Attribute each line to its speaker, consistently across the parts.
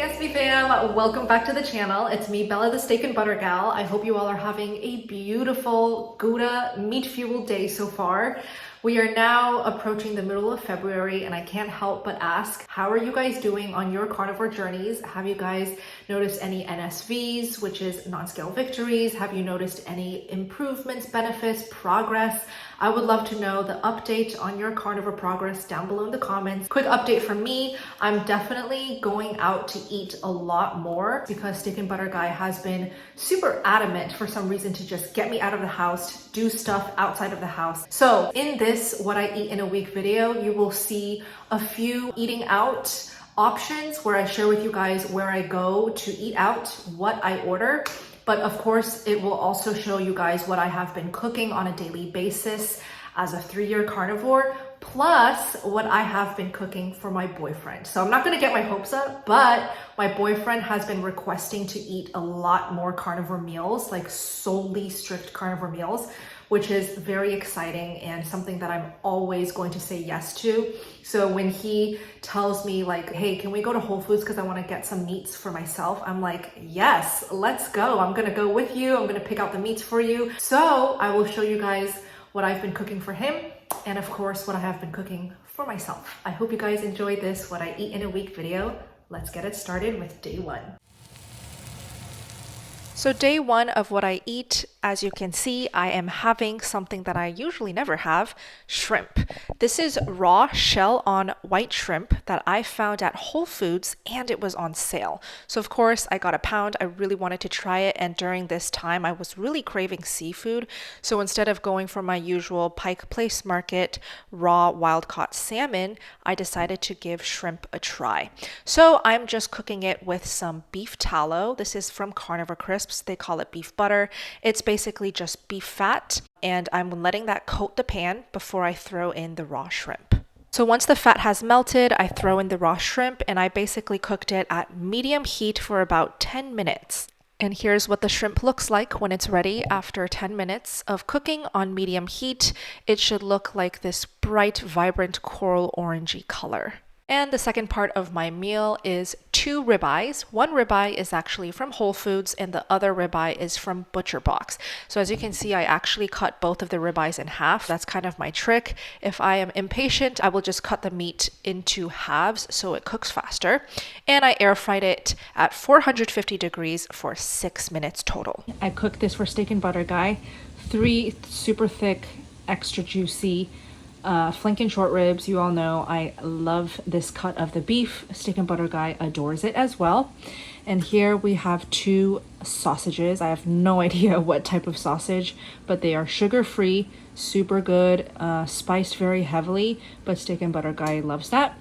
Speaker 1: BSB fam, welcome back to the channel. It's me, Bella the Steak and Butter Gal. I hope you all are having a beautiful Gouda meat-fueled day so far. We are now approaching the middle of February and I can't help but ask, how are you guys doing on your carnivore journeys? Have you guys noticed any NSVs, which is non-scale victories? Have you noticed any improvements, benefits, progress? I would love to know the update on your carnivore progress down below in the comments. Quick update from me, I'm definitely going out to eat a lot more because Steak and Butter Guy has been super adamant for some reason to just get me out of the house, do stuff outside of the house. So in this What I Eat in a Week video, you will see a few eating out options where I share with you guys where I go to eat out, what I order. But of course, it will also show you guys what I have been cooking on a daily basis as a 3-year carnivore, plus what I have been cooking for my boyfriend. So I'm not gonna get my hopes up, but my boyfriend has been requesting to eat a lot more carnivore meals, like solely strict carnivore meals, which is very exciting and something that I'm always going to say yes to. So when he tells me like, hey, can we go to Whole Foods because I want to get some meats for myself? I'm like, yes, let's go. I'm going to go with you. I'm going to pick out the meats for you. So I will show you guys what I've been cooking for him and of course what I have been cooking for myself. I hope you guys enjoyed this What I Eat in a Week video. Let's get it started with day one. So day one of what I eat, as you can see, I am having something that I usually never have, shrimp. This is raw shell on white shrimp that I found at Whole Foods and it was on sale. So of course I got a pound. I really wanted to try it, and during this time I was really craving seafood. So instead of going for my usual Pike Place Market raw wild caught salmon, I decided to give shrimp a try. So I'm just cooking it with some beef tallow. This is from Carnivore Crisps. They call it beef butter. It's basically just beef fat, and I'm letting that coat the pan before I throw in the raw shrimp. So once the fat has melted, I throw in the raw shrimp and I basically cooked it at medium heat for about 10 minutes. And here's what the shrimp looks like when it's ready after 10 minutes of cooking on medium heat. It should look like this bright, vibrant coral orangey color. And the second part of my meal is 2 ribeyes. One ribeye is actually from Whole Foods and the other ribeye is from ButcherBox. So as you can see, I actually cut both of the ribeyes in half. That's kind of my trick. If I am impatient, I will just cut the meat into halves so it cooks faster. And I air fried it at 450 degrees for 6 minutes total. I cooked this for Steak and Butter Guy. 3 super thick, extra juicy flank and short ribs. You all know I love this cut of the beef. Steak and Butter Guy adores it as well. And here we have 2 sausages. I have no idea what type of sausage, but they are sugar-free, super good, spiced very heavily, but Steak and Butter Guy loves that.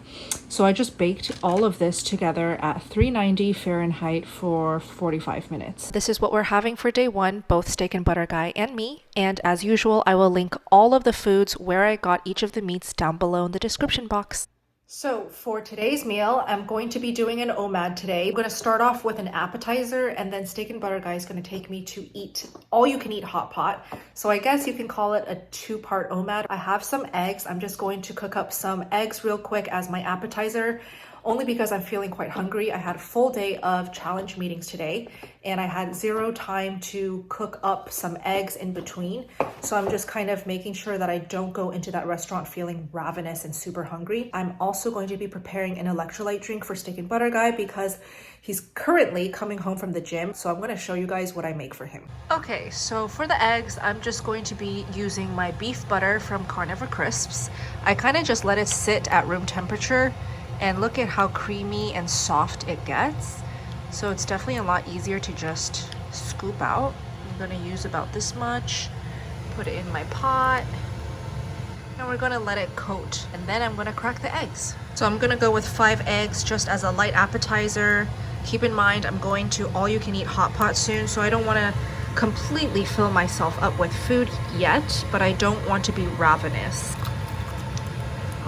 Speaker 1: So I just baked all of this together at 390 Fahrenheit for 45 minutes. This is what we're having for day one, both Steak and Butter Guy and me. And as usual, I will link all of the foods where I got each of the meats down below in the description box. So for today's meal, I'm going to be doing an OMAD today. I'm going to start off with an appetizer, and then Steak and Butter Guy is going to take me to eat all you can eat hot pot. So I guess you can call it a 2-part OMAD. I have some eggs. I'm just going to cook up some eggs real quick as my appetizer, only because I'm feeling quite hungry. I had a full day of challenge meetings today and I had 0 time to cook up some eggs in between. So I'm just kind of making sure that I don't go into that restaurant feeling ravenous and super hungry. I'm also going to be preparing an electrolyte drink for Steak and Butter Guy because he's currently coming home from the gym. So I'm going to show you guys what I make for him. Okay, so for the eggs, I'm just going to be using my beef butter from Carnivore Crisps. I kind of just let it sit at room temperature. And look at how creamy and soft it gets. So it's definitely a lot easier to just scoop out. I'm gonna use about this much, put it in my pot, and we're gonna let it coat. And then I'm gonna crack the eggs. So I'm gonna go with 5 eggs just as a light appetizer. Keep in mind, I'm going to all you can eat hot pot soon, so I don't wanna completely fill myself up with food yet, but I don't want to be ravenous.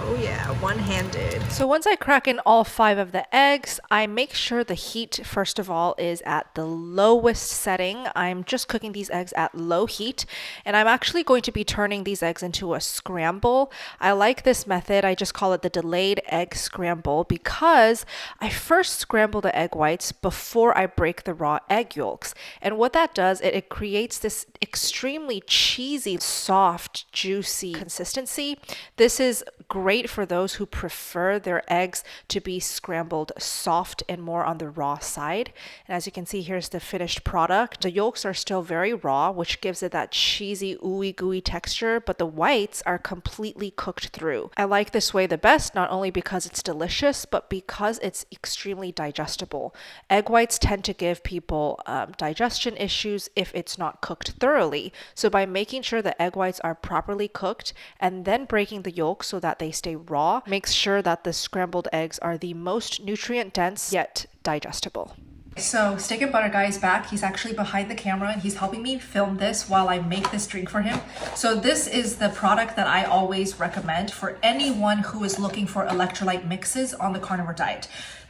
Speaker 1: Oh yeah, one-handed. So once I crack in all 5 of the eggs, I make sure the heat, first of all, is at the lowest setting. I'm just cooking these eggs at low heat, and I'm actually going to be turning these eggs into a scramble. I like this method. I just call it the delayed egg scramble because I first scramble the egg whites before I break the raw egg yolks. And what that does, it creates this extremely cheesy, soft, juicy consistency. This is great for those who prefer their eggs to be scrambled soft and more on the raw side. And as you can see, here's the finished product. The yolks are still very raw, which gives it that cheesy, ooey gooey texture, but the whites are completely cooked through. I like this way the best, not only because it's delicious, but because it's extremely digestible. Egg whites tend to give people digestion issues if it's not cooked thoroughly. So by making sure the egg whites are properly cooked and then breaking the yolks so that they stay raw, makes sure that the scrambled eggs are the most nutrient dense yet digestible. So Steak and Butter Guy is back. He's actually behind the camera and he's helping me film this while I make this drink for him. So this is the product that I always recommend for anyone who is looking for electrolyte mixes on the carnivore diet.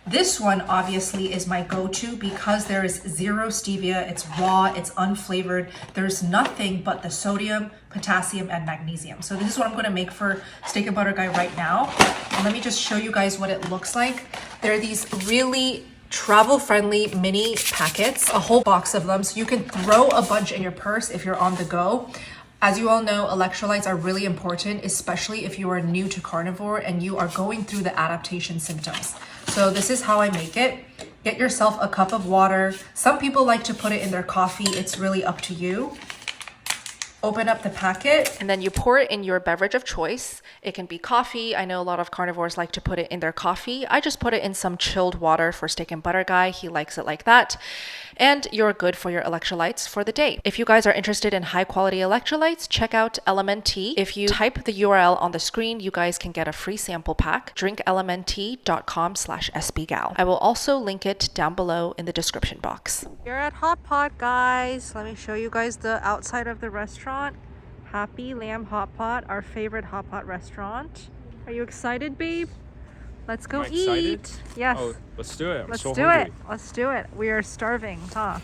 Speaker 1: This one obviously is my go-to because there is zero stevia, it's raw, it's unflavored, there's nothing but the sodium, potassium, and magnesium. So this is what I'm gonna make for Steak and Butter Guy right now. And let me just show you guys what it looks like. There are these really travel-friendly mini packets, a whole box of them, so you can throw a bunch in your purse if you're on the go. As you all know, electrolytes are really important, especially if you are new to carnivore and you are going through the adaptation symptoms. So this is how I make it. Get yourself a cup of water. Some people like to put it in their coffee. It's really up to you. Open up the packet and then you pour it in your beverage of choice. It can be coffee. I know a lot of carnivores like to put it in their coffee. I just put it in some chilled water for Steak and Butter Guy. He likes it like that. And you're good for your electrolytes for the day. If you guys are interested in high quality electrolytes, check out LMNT. If you type the URL on the screen, you guys can get a free sample pack. drinklmnt.com/sbgal. I will also link it down below in the description box. You're at HOTPOT, guys. Let me show you guys the outside of the restaurant. Happy Lamb HOTPOT, our favorite HOTPOT restaurant. Are you excited, babe? Let's go eat. Yes.
Speaker 2: Oh, let's do it.
Speaker 1: Let's do it. We are starving, huh?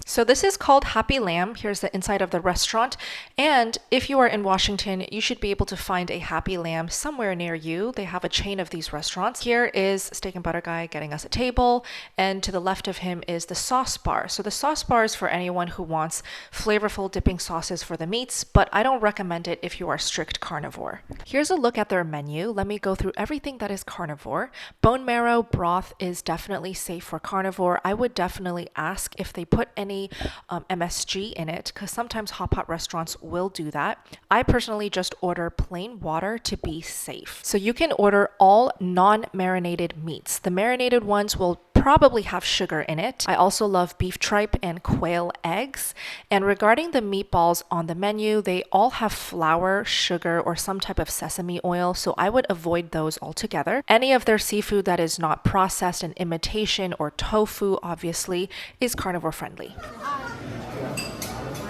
Speaker 1: So this is called Happy Lamb. Here's the inside of the restaurant. And if you are in Washington, you should be able to find a Happy Lamb somewhere near you. They have a chain of these restaurants. Here is Steak and Butter Guy getting us a table. And to the left of him is the sauce bar. So the sauce bar is for anyone who wants flavorful dipping sauces for the meats, but I don't recommend it if you are strict carnivore. Here's a look at their menu. Let me go through everything that is carnivore. Bone marrow broth is definitely safe for carnivore. I would definitely ask if they put any MSG in it, because sometimes hot pot restaurants will do that. I personally just order plain water to be safe. So you can order all non-marinated meats. The marinated ones will probably have sugar in it. I also love beef tripe and quail eggs. And regarding the meatballs on the menu, they all have flour, sugar, or some type of sesame oil, so I would avoid those altogether. Any of their seafood that is not processed and imitation or tofu, obviously, is carnivore friendly. We're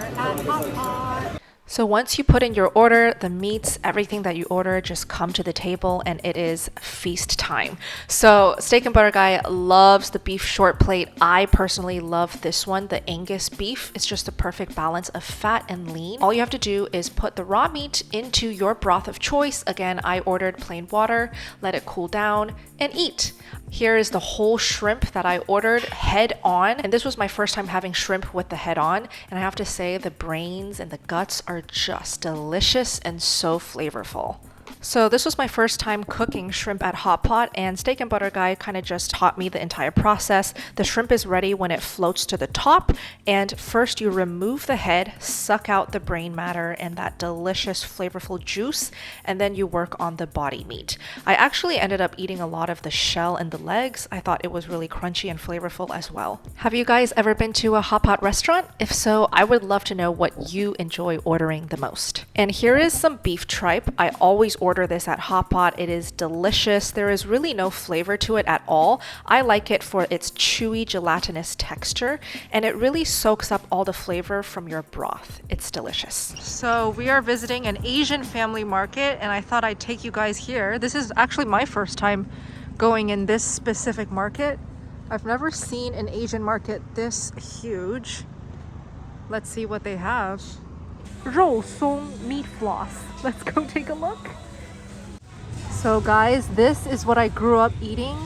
Speaker 1: at HOTPOT. So once you put in your order, the meats, everything that you order just come to the table and it is feast time. So Steak and Butter Guy loves the beef short plate. I personally love this one, the Angus beef. It's just the perfect balance of fat and lean. All you have to do is put the raw meat into your broth of choice. Again, I ordered plain water, let it cool down, and eat. Here is the whole shrimp that I ordered head on. And this was my first time having shrimp with the head on. And I have to say the brains and the guts are just delicious and so flavorful. So this was my first time cooking shrimp at HOTPOT, and Steak and Butter Guy kind of just taught me the entire process. The shrimp is ready when it floats to the top, and first you remove the head, suck out the brain matter and that delicious flavorful juice, and then you work on the body meat. I actually ended up eating a lot of the shell and the legs. I thought it was really crunchy and flavorful as well. Have you guys ever been to a HOTPOT restaurant? If so, I would love to know what you enjoy ordering the most. And here is some beef tripe. I always order this at HOTPOT. It is delicious. There is really no flavor to it at all. I like it for its chewy gelatinous texture, and it really soaks up all the flavor from your broth. It's delicious. So we are visiting an Asian family market, and I thought I'd take you guys here. This is actually my first time going in this specific market. I've never seen an Asian market this huge. Let's see what they have. 肉松 meat floss. Let's go take a look. So guys, this is what I grew up eating.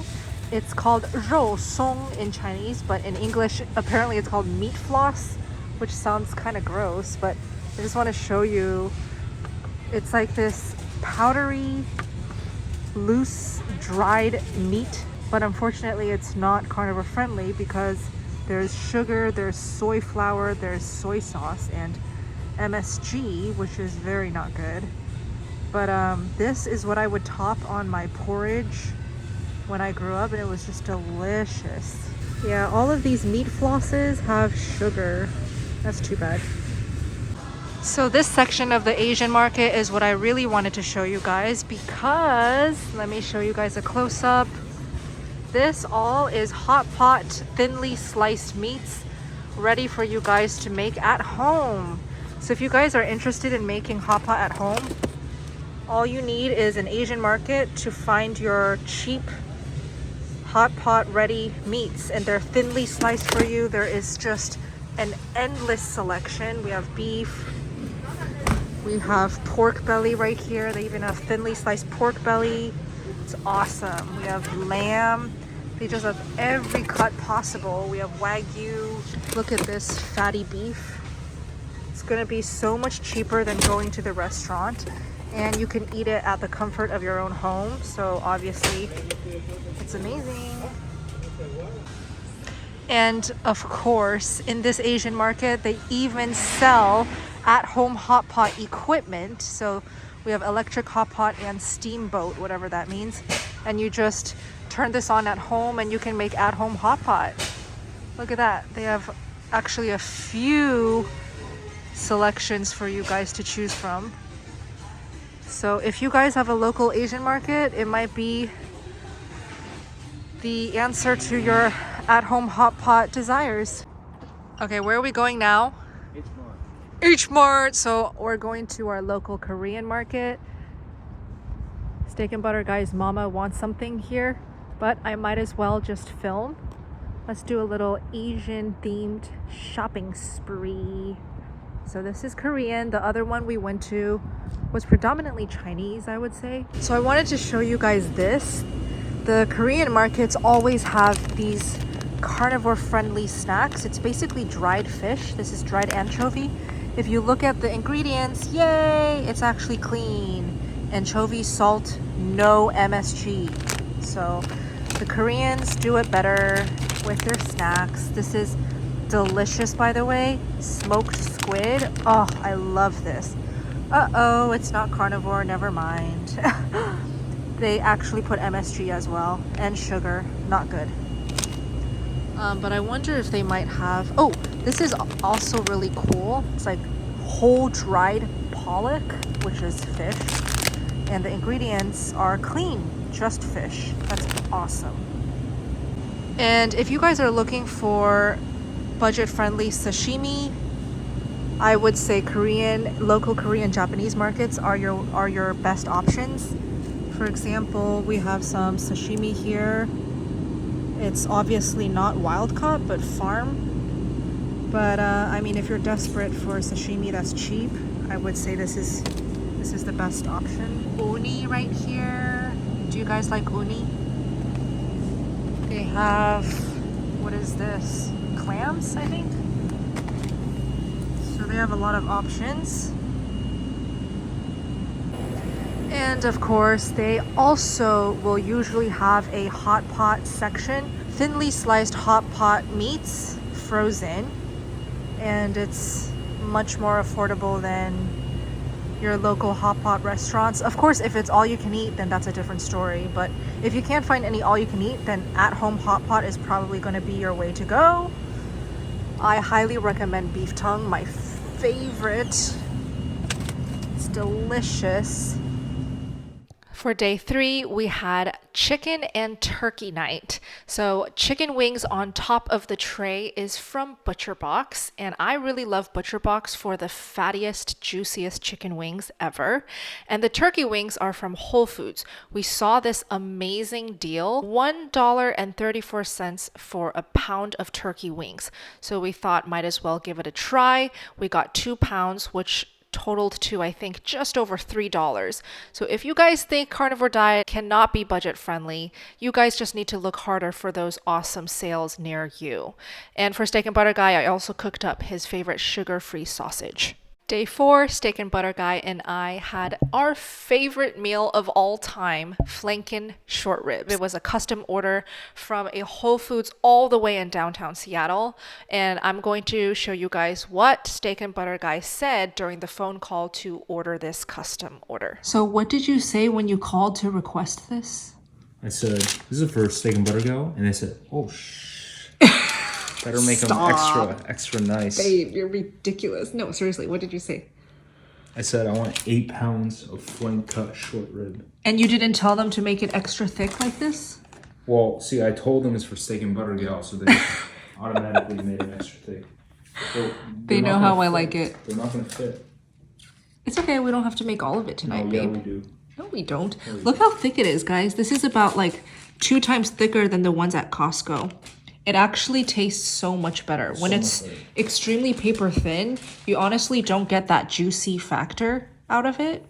Speaker 1: It's called 肉松 in Chinese, but in English apparently it's called meat floss, which sounds kind of gross, but I just want to show you. It's like this powdery, loose, dried meat, but unfortunately it's not carnivore friendly because there's sugar, there's soy flour, there's soy sauce, and MSG, which is very not good. But this is what I would top on my porridge when I grew up, and it was just delicious. Yeah, all of these meat flosses have sugar. That's too bad. So this section of the Asian market is what I really wanted to show you guys, because let me show you guys a close-up. This all is hot pot thinly sliced meats ready for you guys to make at home. So if you guys are interested in making hot pot at home, all you need is an Asian market to find your cheap hot pot ready meats, and they're thinly sliced for you. There is just an endless selection. We have beef, we have pork belly right here. They even have thinly sliced pork belly. It's awesome. We have lamb. They just have every cut possible. We have Wagyu. Look at this fatty beef. It's gonna be so much cheaper than going to the restaurant, and you can eat it at the comfort of your own home. So obviously it's amazing. And of course, in this Asian market, they even sell at-home hot pot equipment. So we have electric hot pot and steamboat, whatever that means. And you just turn this on at home and you can make at-home hot pot. Look at that. They have actually a few selections for you guys to choose from. So if you guys have a local Asian market, it might be the answer to your at-home hot pot desires. Okay, where are we going now? H Mart. So we're going to our local Korean market. Steak and Butter Guy's mama wants something here, but I might as well just film. Let's do a little Asian themed shopping spree. So this is Korean. The other one we went to was predominantly Chinese, I would say. So I wanted to show you guys this. The Korean markets always have these carnivore friendly snacks. It's basically dried fish. This is dried anchovy. If you look at the ingredients, yay, it's actually clean. Anchovy, salt, no MSG. So the Koreans do it better with their snacks. This is delicious, by the way. Smoked squid. Oh, I love this. Uh-oh, it's not carnivore, never mind. They actually put MSG as well, and sugar. Not good. But I wonder if they might have... Oh, this is also really cool. It's like whole dried pollock, which is fish. And the ingredients are clean, just fish. That's awesome. And if you guys are looking for budget-friendly sashimi, I would say local Korean Japanese markets are your best options. For example, we have some sashimi here. It's obviously not wild caught, but farm. But I mean, if you're desperate for sashimi that's cheap, I would say this is the best option. Uni right here. Do you guys like uni? They have, what is this? Clams, I think. So they have a lot of options. And of course, they also will usually have a hot pot section. Thinly sliced hot pot meats, frozen. And it's much more affordable than your local hot pot restaurants. Of course, if it's all you can eat, then that's a different story. But if you can't find any all you can eat, then at-home hot pot is probably going to be your way to go. I highly recommend beef tongue, my favorite. It's delicious. For day 3, we had chicken and turkey night. So chicken wings on top of the tray is from ButcherBox, and I really love ButcherBox for the fattiest, juiciest chicken wings ever. And the turkey wings are from Whole Foods. We saw this amazing deal, $1.34 for a pound of turkey wings. So we thought might as well give it a try. We got 2 pounds, which totaled to, I think, just over $3. So if you guys think Carnivore Diet cannot be budget friendly, you guys just need to look harder for those awesome sales near you. And for Steak and Butter Guy, I also cooked up his favorite sugar-free sausage. Day 4, Steak and Butter Guy and I had our favorite meal of all time, flanken short ribs. It was a custom order from a Whole Foods all the way in downtown Seattle. And I'm going to show you guys what Steak and Butter Guy said during the phone call to order this custom order. So what did you say when you called to request this?
Speaker 2: I said, this is for Steak and Butter Go. And they said, oh, better make them extra nice.
Speaker 1: Babe, you're ridiculous. No, seriously, what did you say?
Speaker 2: I said I want 8 pounds of flank cut short rib.
Speaker 1: And you didn't tell them to make it extra thick like this?
Speaker 2: Well, see, I told them it's for Steak and Butter Gal, so they automatically made it extra thick. So
Speaker 1: they know how I like it.
Speaker 2: They're not going to fit.
Speaker 1: It's okay, we don't have to make all of it tonight, babe.
Speaker 2: Yeah, we do.
Speaker 1: No, we don't. Look how thick it is, guys. This is about like 2 times thicker than the ones at Costco. It actually tastes so much better. When it's extremely paper thin, you honestly don't get that juicy factor out of it.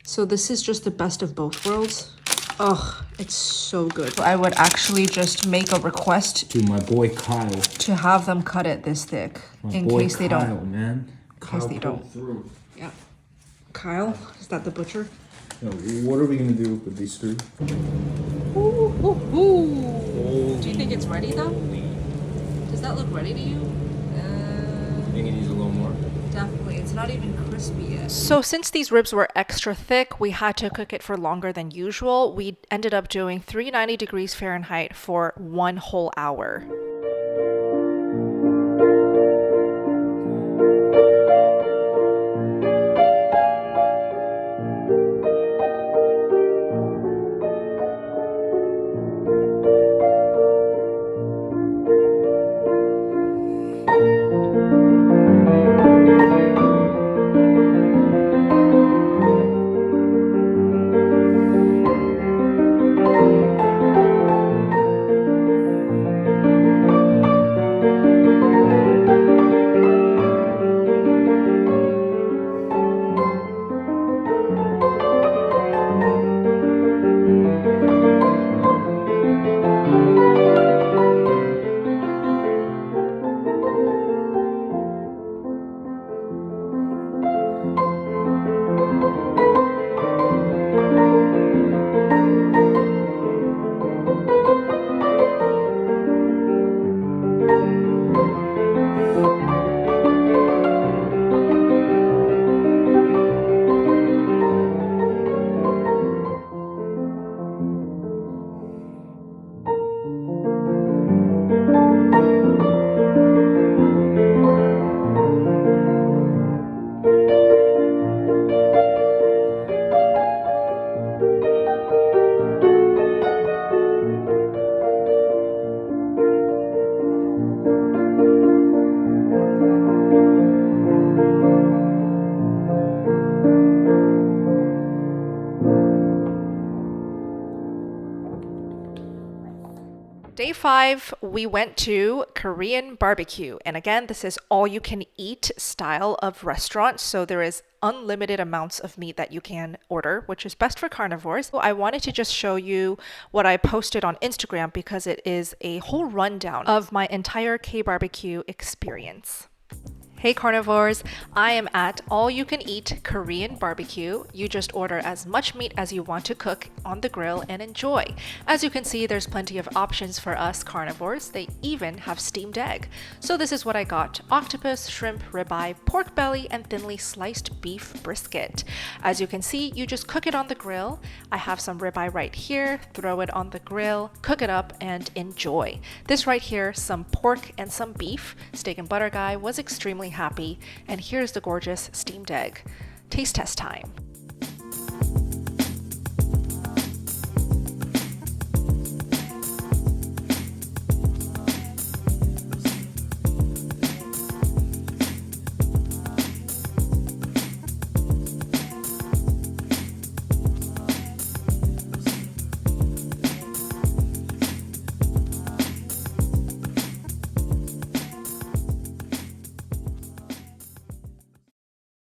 Speaker 1: So this is just the best of both worlds. Ugh, it's so good. I would actually just make a request
Speaker 2: to my boy Kyle
Speaker 1: to have them cut it this thick in case they don't.
Speaker 2: Man.
Speaker 1: In case they don't.
Speaker 2: Through.
Speaker 1: Yeah. Kyle, is that the butcher?
Speaker 2: No, what are we gonna do with these 3?
Speaker 1: Ooh, ooh, ooh. Do you think it's ready though? Does that look ready to you?
Speaker 2: I think it needs a little more.
Speaker 1: Definitely. It's not even crispy yet. So since these ribs were extra thick, we had to cook it for longer than usual. We ended up doing 390 degrees Fahrenheit for 1 whole hour. Day 5, we went to Korean BBQ. And again, this is all you can eat style of restaurant. So there is unlimited amounts of meat that you can order, which is best for carnivores. So I wanted to just show you what I posted on Instagram because it is a whole rundown of my entire K-barbecue experience. Hey carnivores, I am at All You Can Eat Korean BBQ. You just order as much meat as you want to cook on the grill and enjoy. As you can see, there's plenty of options for us carnivores. They even have steamed egg. So this is what I got: octopus, shrimp, ribeye, pork belly, and thinly sliced beef brisket. As you can see, you just cook it on the grill. I have some ribeye right here. Throw it on the grill, cook it up, and enjoy. This right here, some pork and some beef. Steak and Butter Guy was extremely happy, and here's the gorgeous steamed egg. Taste test time.